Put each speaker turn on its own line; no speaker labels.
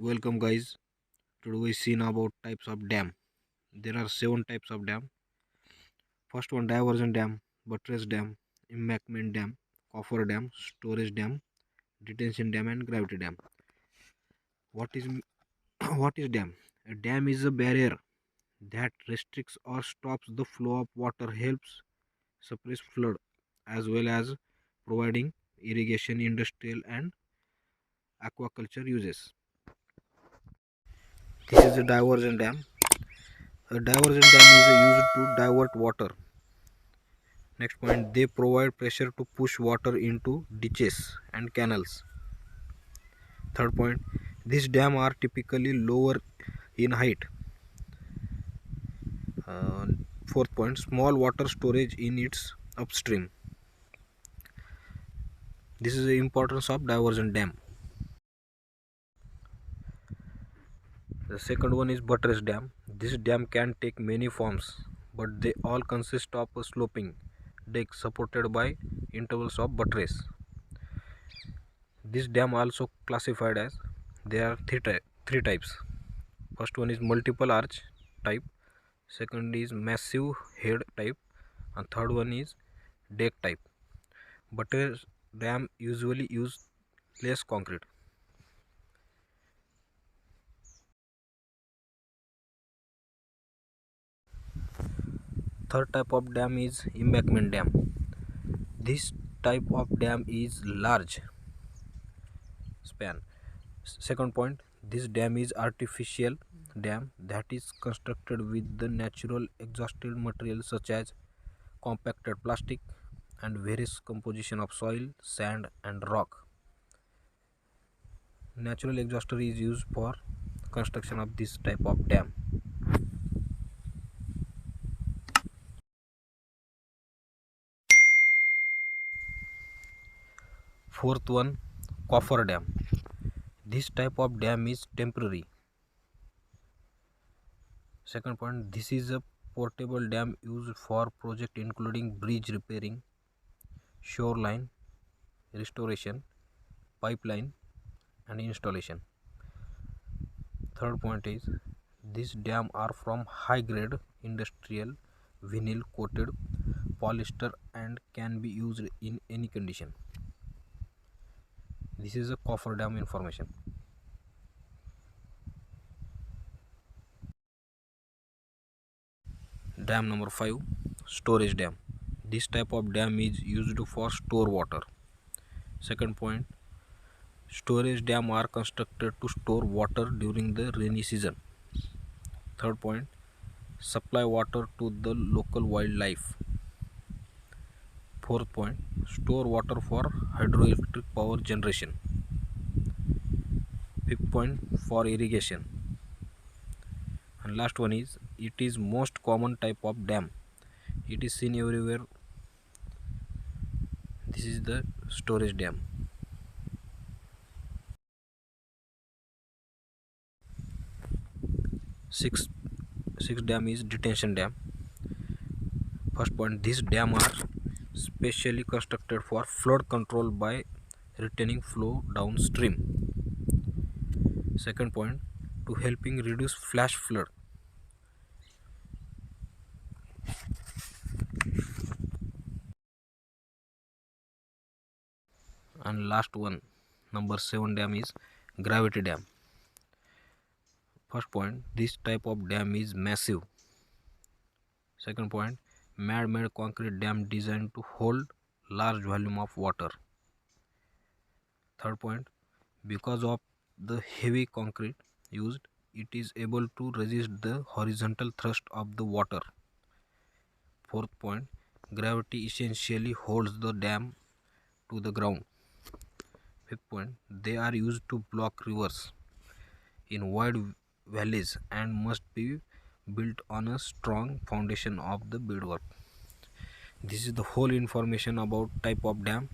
Welcome guys. Today we see now about types of dam. There are 7 types of dam. First one, diversion dam, buttress dam, embankment dam, coffer dam, storage dam, detention dam and gravity dam. What is what is dam? A dam is a barrier that restricts or stops the flow of water, helps suppress flood as well as providing irrigation, industrial and aquaculture uses. This is a diversion dam. A diversion dam is used to divert water. Next point, they provide pressure to push water into ditches and canals. Third point, these dams are typically lower in height. Uh, Fourth point, small water storage in its upstream. This is the importance of diversion dam. The second one is buttress dam. This dam can take many forms, but they all consist of a sloping deck supported by intervals of buttress. This dam also classified as there are three types. First one is multiple arch type, second is massive head type, and third one is deck type. Buttress dam usually use less concrete. Third type of dam is embankment dam. This type of dam is large span. Second point, this dam is artificial dam that is constructed with the natural exhausted materials such as compacted plastic and various composition of soil, sand and rock. Natural exhauster is used for construction of this type of dam. Fourth one, coffer dam. This type of dam is temporary. Second point, this is a portable dam used for project including bridge repairing, shoreline restoration, pipeline and installation. Third point is these dam are from high grade industrial vinyl coated polyester and can be used in any condition. This is a coffer dam information. Dam number 5, storage dam. This type of dam is used for store water. Second point, storage dam are constructed to store water during the rainy season. Third point, supply water to the local wildlife. Fourth point, store water for hydroelectric power generation. Fifth point, for irrigation. And last one is, it is most common type of dam. It is seen everywhere. This is the storage dam. Sixth dam is detention dam. First point, these dam are specially constructed for flood control by retaining flow downstream. Second point, to helping reduce flash flood. And last one, number 7 dam is gravity dam. First point, this type of dam is massive. Second point, man-made concrete dam designed to hold large volume of water. Third point, because of the heavy concrete used, it is able to resist the horizontal thrust of the water. Fourth point, gravity essentially holds the dam to the ground. Fifth point, they are used to block rivers in wide valleys and must be built on a strong foundation of the bedrock. This is the whole information about type of dam.